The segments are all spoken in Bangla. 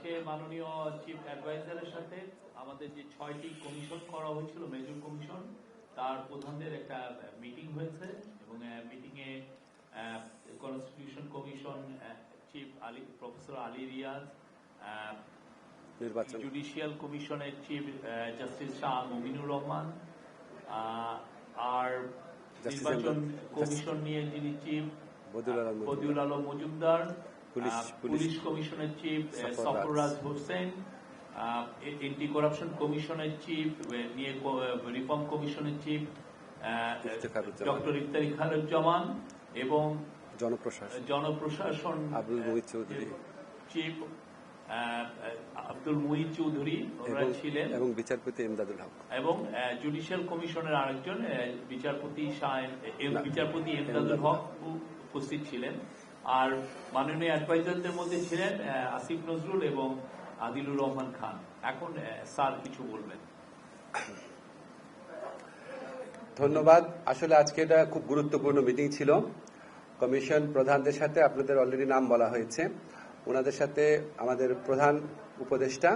আজকে মাননীয় চিফ অ্যাডভাইজারের সাথে আমাদের যে 6টি কমিশন করা হয়েছিল, মেজর কমিশন, তার প্রধানদের একটা মিটিং হয়েছে এবং মিটিংয়ে constitution commission chief professor Ali Riaz, judicial কমিশনের চিফ জাস্টিস শাহ মুমিনুর রহমান, আর নির্বাচন কমিশন নিয়ে যিনি চিফ বদিউল আলম মজুমদার, পুলিশ কমিশনের chief Sarfaraz Hossain, anti corruption কমিশনের চিফ নিয়ে রিফর্ম কমিশনের চিফ ডক্টর ইফতেখারুজ্জামান এবং জনপ্রশাসন চিফ আব্দুল মুহিত চৌধুরী ছিলেন এবং বিচারপতি এমদাদুল হক এবং জুডিশিয়াল কমিশনের আরেকজন বিচারপতি এমদাদুল হক উপস্থিত ছিলেন। আর মাননীয় অ্যাডভাইজারদের মধ্যে ছিলেন আসিফ নজরুল এবং আদিলুর রহমান খান। এখন স্যার কিছু বলবেন। ধন্যবাদ। আসলে আজকে এটা খুব গুরুত্বপূর্ণ মিটিং ছিল। কমিশন প্রধানদের সাথে আপনাদের অলরেডি নাম বলা হয়েছে, ওনাদের সাথে আমাদের প্রধান উপদেষ্টা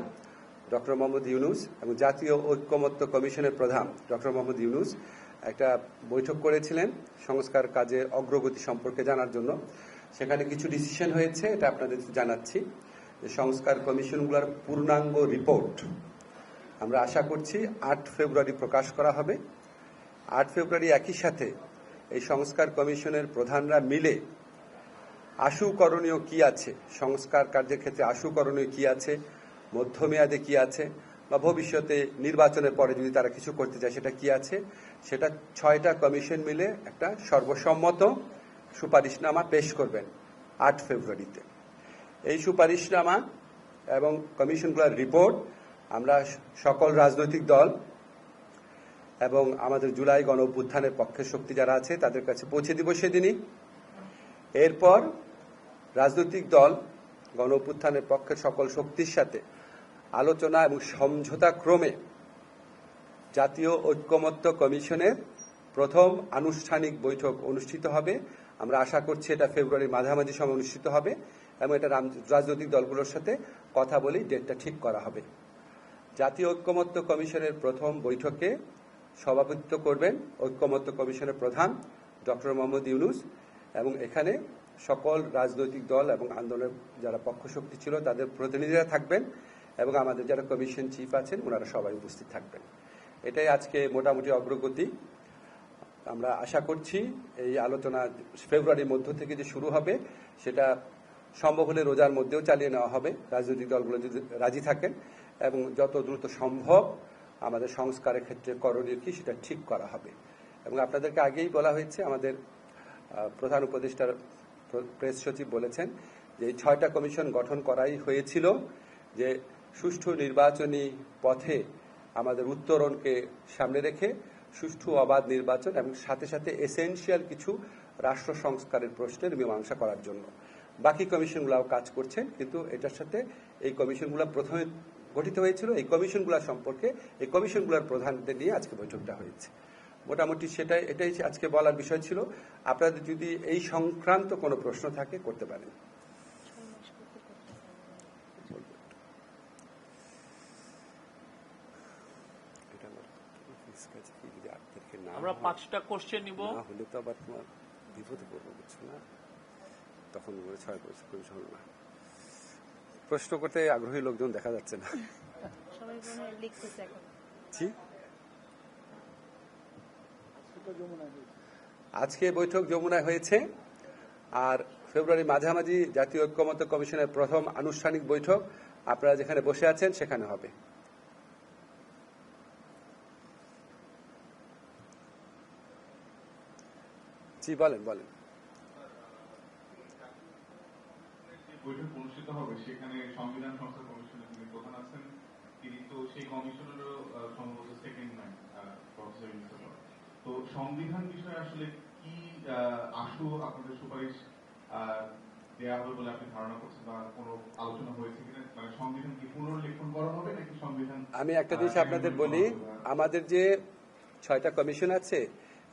ডক্টর মোহাম্মদ ইউনুস এবং জাতীয় ঐক্যমত্য কমিশনের প্রধান ডক্টর মোহাম্মদ ইউনুস একটা বৈঠক করেছিলেন সংস্কার কাজের অগ্রগতি সম্পর্কে জানার জন্য। সেখানে কিছু ডিসিশন হয়েছে, এটা আপনাদের জানাচ্ছি। যে সংস্কার কমিশনগুলোর পূর্ণাঙ্গ রিপোর্ট আমরা আশা করছি 8 ফেব্রুয়ারি প্রকাশ করা হবে। 8 ফেব্রুয়ারি একই সাথে এই সংস্কার কমিশনের প্রধানরা মিলে আশু করণীয় কি আছে, সংস্কার কার্যের ক্ষেত্রে আশু করণীয় কি আছে, মধ্যমেয়াদে কি আছে, বা ভবিষ্যতে নির্বাচনের পরে যদি তারা কিছু করতে চায় সেটা কি আছে, সেটা 6টা কমিশন মিলে একটা সর্বসম্মত সুপারিশনামা পেশ করবেন 8 ফেব্রুয়ারিতে। এই সুপারিশনামা এবং কমিশনগুলোর রিপোর্ট আমরা সকল রাজনৈতিক দল এবং আমাদের জুলাই গণ অভ্যুত্থানের পক্ষের শক্তি যারা আছে তাদের কাছে পৌঁছে দিব সেদিনই। এরপর রাজনৈতিক দল গণ অভ্যুত্থানের পক্ষের সকল শক্তির সাথে আলোচনা এবং সমঝোতা ক্রমে জাতীয় ঐক্যমত্য কমিশনের প্রথম আনুষ্ঠানিক বৈঠক অনুষ্ঠিত হবে। আমরা আশা করছি এটা ফেব্রুয়ারির মাঝামাঝি সময় অনুষ্ঠিত হবে এবং এটা রাজনৈতিক দলগুলোর সাথে কথা বলেই ডেটটা ঠিক করা হবে। জাতীয় ঐক্যমত্য কমিশনের প্রথম বৈঠকে সভাপতিত্ব করবেন ঐক্যমত্য কমিশনের প্রধান ডক্টর মোহাম্মদ ইউনুস এবং এখানে সকল রাজনৈতিক দল এবং আন্দোলনের যারা পক্ষশক্তি ছিল তাদের প্রতিনিধিরা থাকবেন এবং আমাদের যারা কমিশন চিফ আছেন ওনারা সবাই উপস্থিত থাকবেন। এটাই আজকে মোটামুটি অগ্রগতি। আমরা আশা করছি এই আলোচনা ফেব্রুয়ারির মধ্য থেকে যে শুরু হবে সেটা সম্ভব হলে রোজার মধ্যেও চালিয়ে নেওয়া হবে, রাজনৈতিক দলগুলো যদি রাজি থাকেন, এবং যত দ্রুত সম্ভব আমাদের সংস্কারের ক্ষেত্রে করণীয় কি সেটা ঠিক করা হবে। এবং আপনাদেরকে আগেই বলা হয়েছে, আমাদের প্রধান উপদেষ্টার প্রেস সচিব বলেছেন যে এই 6টা কমিশন গঠন করাই হয়েছিল যে সুষ্ঠু নির্বাচনী পথে আমাদের উত্তরণকে সামনে রেখে সুষ্ঠু অবাধ নির্বাচন এবং সাথে সাথে এসেনশিয়াল কিছু রাষ্ট্র সংস্কারের প্রশ্নের মীমাংসা করার জন্য। বাকি কমিশনগুলোও কাজ করছেন, কিন্তু এটার সাথে এই কমিশনগুলো প্রথমে গঠিত হয়েছিল। এই কমিশনগুলো সম্পর্কে এই কমিশনগুলোর প্রধানদের নিয়ে আজকে বৈঠকটা হয়েছে। মোটামুটি এটাই আজকে বলার বিষয় ছিল। আপনাদের যদি এই সংক্রান্ত কোনো প্রশ্ন থাকে করতে পারেন। আমরা 5টা কোশ্চেন নিব, না হলে তো আবার তোমার বিপদে পড়বো, বুঝছো না? তখন 6 কমিশন না, প্রশ্ন করতে আগ্রহী লোকজন দেখা যাচ্ছে না। আজকে বৈঠক যমুনায় হয়েছে, আর ফেব্রুয়ারি মাঝামাঝি জাতীয় ঐক্যমত্য কমিশনের প্রথম আনুষ্ঠানিক বৈঠক আপনারা যেখানে বসে আছেন সেখানে হবে। জি বলেন। বৈঠক অনুষ্ঠিত হবে সেখানে সংবিধান সংস্কার কমিশনের যিনি প্রধান আছেন তিনি তো সেই কমিশনেরও সম্ভবত সেকেন্ড ম্যান প্রফেসর ইউনুস। তো সংবিধান বিষয়ে আসলে কি আশু আপনাদের সুপারিশ দেওয়া হবে বলে আপনি ধারণা করছেন বা কোনো আলোচনা হয়েছে কিনা? মানে সংবিধান কি পুনর্লেখন করা হবে নাকি সংবিধান? আমি একটা জিনিস আপনাদের বলি, আমাদের যে 6টা কমিশন আছে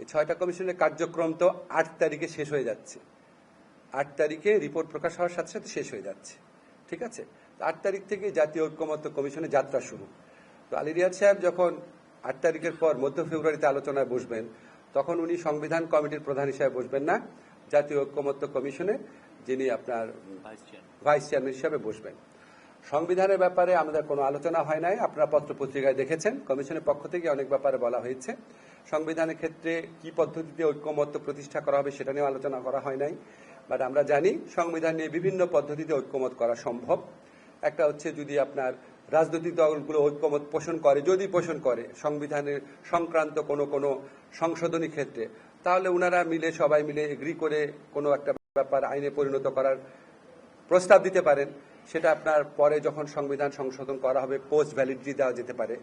এই 6টা কমিশনের কার্যক্রম তো 8 তারিখে শেষ হয়ে যাচ্ছে। 8 তারিখে রিপোর্ট প্রকাশ হওয়ার সাথে সাথে শেষ হয়ে যাচ্ছে, ঠিক আছে? 8 তারিখ থেকে জাতীয় ঐক্যমত্য কমিশনের যাত্রা শুরু। তো আলী রিয়াদ সাহেব যখন 8 তারিখের পর মধ্য ফেব্রুয়ারিতে আলোচনায় বসবেন, তখন উনি সংবিধান কমিটির প্রধান হিসেবে বসবেন না, জাতীয় ঐক্যমত্য কমিশনে যিনি আপনার ভাইস চেয়ারম্যান হিসেবে বসবেন। সংবিধানের ব্যাপারে আমাদের কোনো আলোচনা হয় নাই, আপনারা পত্রপত্রিকায় দেখেছেন। কমিশনের পক্ষ থেকে অনেক ব্যাপারে বলা হয়েছে। সংবিধানের ক্ষেত্রে কি পদ্ধতিতে ঐক্যমত্য প্রতিষ্ঠা করা হবে সেটা নিয়ে আলোচনা করা হয় নাই। বাট আমরা জানি সংবিধান নিয়ে বিভিন্ন পদ্ধতিতে ঐক্যমত করা সম্ভব। একটা হচ্ছে যদি আপনার রাজনৈতিক দলগুলো ঐক্যমত পোষণ করে, যদি পোষণ করে সংবিধানের সংক্রান্ত কোনো সংশোধনী ক্ষেত্রে, তাহলে ওনারা মিলে সবাই মিলে এগ্রি করে কোনো একটা ব্যাপার আইনে পরিণত করার প্রস্তাব দিতে পারেন। সেটা আপনার পরে যখন সংবিধান সংশোধন করা হবে পোস্ট ভ্যালিডিটি দেওয়া যেতে পারে।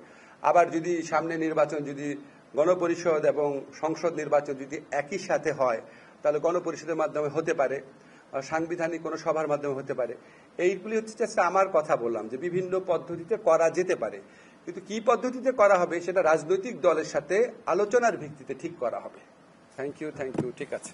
আবার যদি সামনে নির্বাচন, যদি গণপরিষদ এবং সংসদ নির্বাচন যদি একই সাথে হয়, তাহলে গণপরিষদের মাধ্যমে হতে পারে, সাংবিধানিক কোনো সভার মাধ্যমে হতে পারে। এইগুলি হচ্ছে জাস্ট আমার কথা বললাম যে বিভিন্ন পদ্ধতিতে করা যেতে পারে, কিন্তু কি পদ্ধতিতে করা হবে সেটা রাজনৈতিক দলের সাথে আলোচনার ভিত্তিতে ঠিক করা হবে। থ্যাংক ইউ, ঠিক আছে।